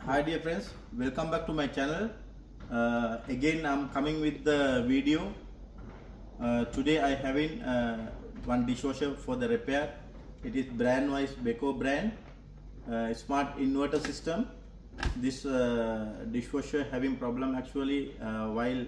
Hi dear friends, welcome back to my channel. Again I'm coming with the video. Today I having one dishwasher for the repair. It is brand wise Beko brand, smart inverter system. This dishwasher having problem actually while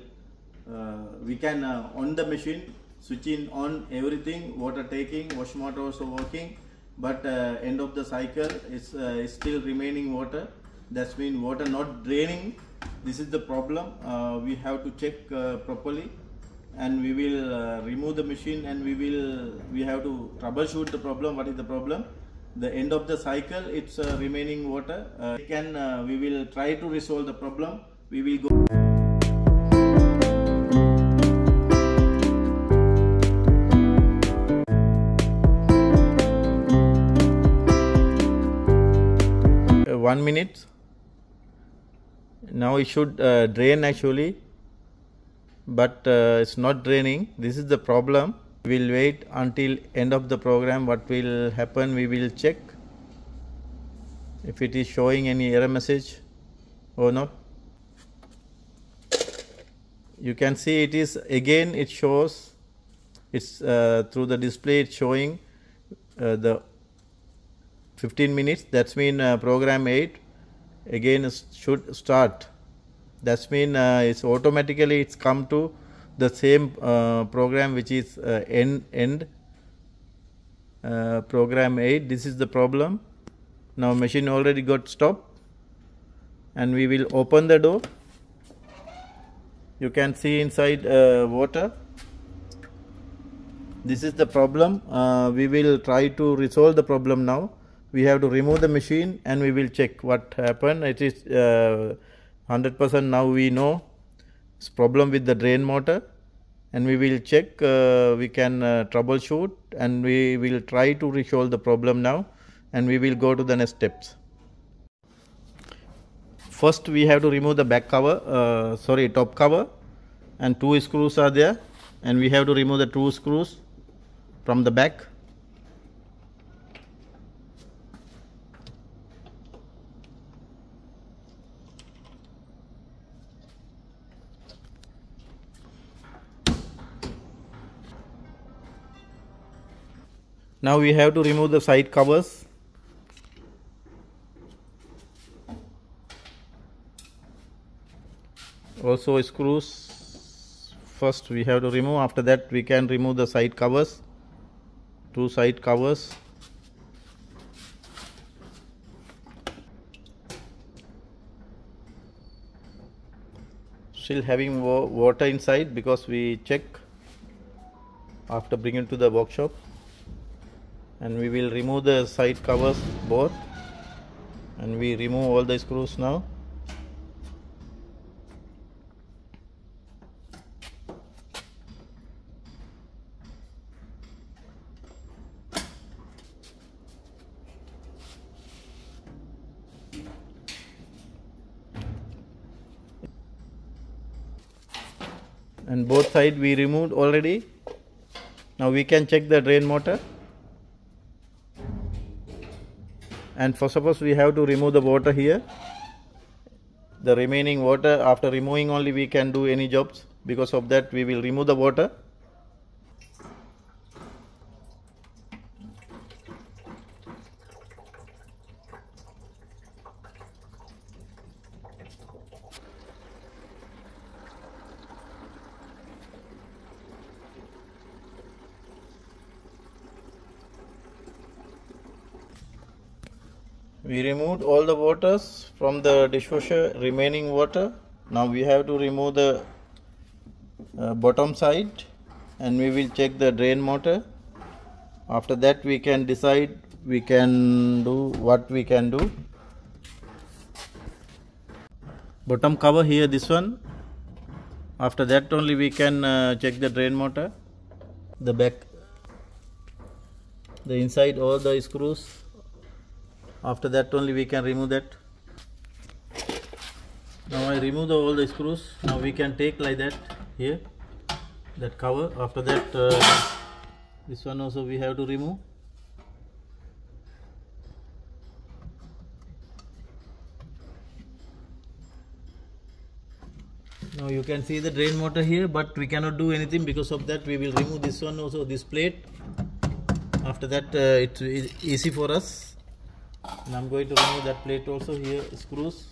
we can on the machine switching on everything, water taking, wash motor also working, but end of the cycle is still remaining water. That means water not draining. This is the problem. We have to check properly, and we will remove the machine, and we have to troubleshoot the problem. What is the problem? The end of the cycle, it's remaining water. We will try to resolve the problem. We will go. One minute. Now it should drain actually, but it's not draining. This is the problem. We will wait until end of the program. What will happen? We will check if it is showing any error message or not. You can see it is again. It shows. It's through the display. It's showing the 15 minutes. That's mean program 8 again should start. That's mean it's automatically it's come to the same program, which is end program 8. This is the problem. Now machine already got stopped, and we will open the door. You can see inside water. This is the problem. We will try to resolve the problem now. We have to remove the machine, and we will check what happened. It is 100% now we know it's problem with the drain motor, and we will check we can troubleshoot, and we will try to resolve the problem now, and we will go to the next steps. First we have to remove the back cover, top cover, and 2 screws are there, and we have to remove the 2 screws from the back. Now we have to remove the side covers. Also screws first we have to remove. After that we can remove the side covers, 2 side covers. Still having water inside because we check after bringing to the workshop. And we will remove the side covers both, and we remove all the screws now. And both sides we removed already. Now we can check the drain motor. And for suppose we have to remove the water here, the remaining water, after removing only we can do any jobs. Because of that we will remove the water. We removed all the waters from the dishwasher, remaining water. Now we have to remove the bottom side, and we will check the drain motor. After that we can decide we can do what we can do. Bottom cover here, this one. After that only we can check the drain motor. The back, the inside, all the screws. After that only we can remove that. Now I remove all the screws. Now we can take like that here, that cover. After that this one also we have to remove. Now you can see the drain motor here, but we cannot do anything. Because of that we will remove this one also, this plate. After that it's easy for us, and I'm going to remove that plate also. Here screws.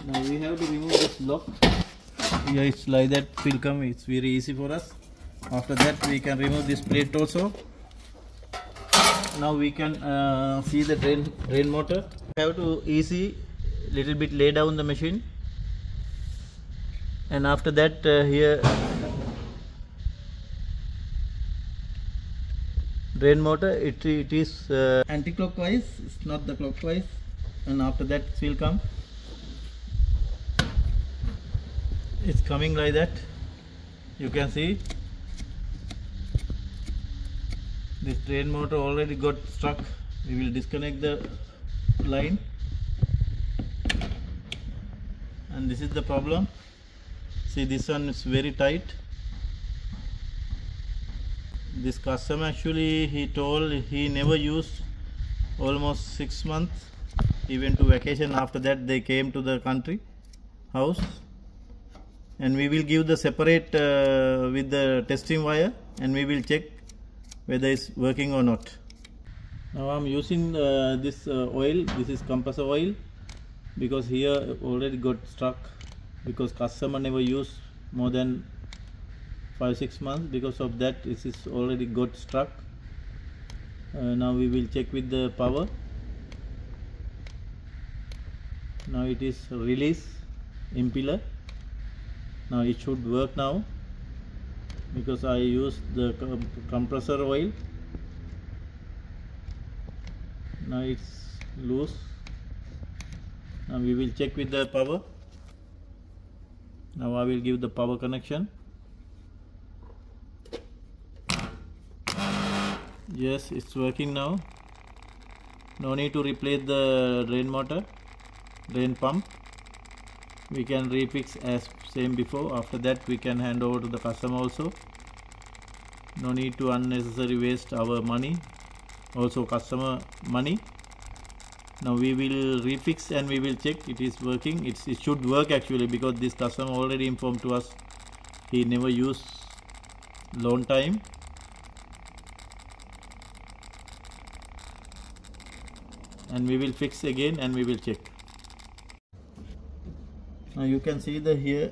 Now we have to remove this lock. Here it's like that, will come. It's very easy for us. After that we can remove this plate also. Now we can see the drain motor. We have to little bit lay down the machine, and after that here drain motor, it is anti-clockwise, it's not the clockwise, and after that it will come. It's coming like that. You can see this drain motor already got stuck. We will disconnect the line, and this is the problem. See, this one is very tight. This customer actually, he told he never used almost 6 months. He went to vacation. After that they came to the country house, and we will give the separate with the testing wire, and we will check whether it's working or not. Now I'm using this oil. This is compressor oil, because here already got stuck, because customer never used more than 5-6 months. Because of that this is already got stuck. Now we will check with the power. Now it is release impeller. Now it should work now, because I used the compressor oil. Now it's loose. Now we will check with the power. Now I will give the power connection. Yes, it's working now. No need to replace the drain motor, drain pump. We can refix as same before. After that we can hand over to the customer also. No need to unnecessarily waste our money, also customer money. Now we will refix and we will check it is working. It should work actually, because this customer already informed to us he never used long time. And we will fix again and we will check. Now you can see the here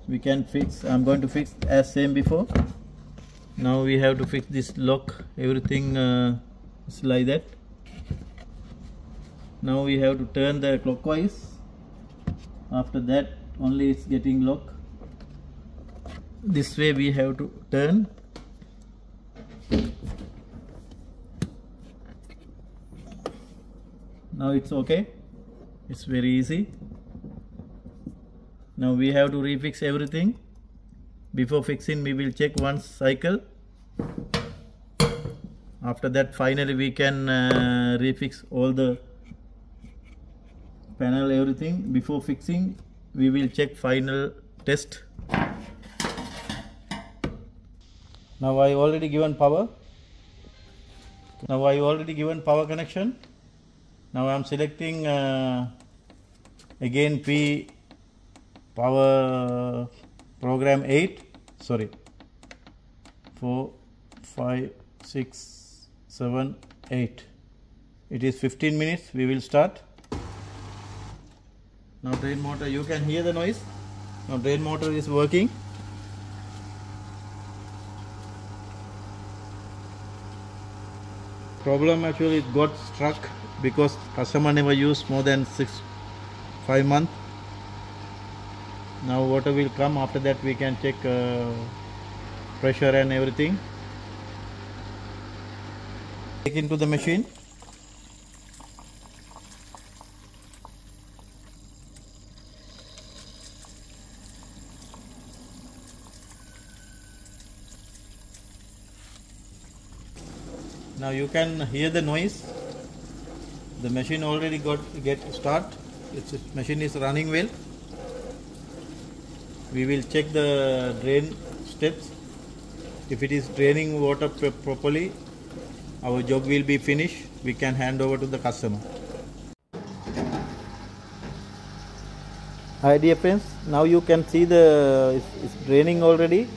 we can fix. I'm going to fix as same before. Now we have to fix this lock. Everything is like that. Now we have to turn the clockwise. After that only it's getting lock. This way we have to turn. Now it's okay. It's very easy. Now we have to refix everything. Before fixing we will check one cycle. After that finally we can refix all the panel, everything. Before fixing we will check final test. Now I already given power. Now I already given power connection. Now I am selecting again P power program 8, sorry, 4, 5, 6, 7, 8. It is 15 minutes. We will start. Now drain motor, you can hear the noise. Now drain motor is working. Problem actually it got struck because customer never used more than 5 months. Now water will come. After that we can check pressure and everything. Take into the machine. Now you can hear the noise. The machine already get start. Its machine is running well. We will check the drain steps. If it is draining water properly, our job will be finished. We can hand over to the customer. Hi dear friends, now you can see it's draining already.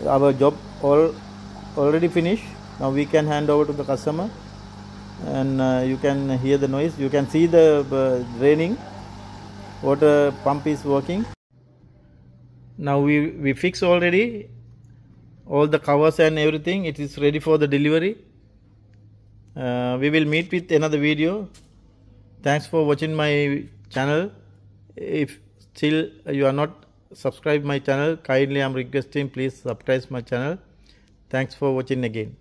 Our job already finished. Now we can hand over to the customer, and you can hear the noise. You can see the draining. Water pump is working. Now we fix already all the covers and everything. It is ready for the delivery. We will meet with another video. Thanks for watching my channel. If still you are not subscribed my channel, kindly I am requesting please subscribe my channel. Thanks for watching again.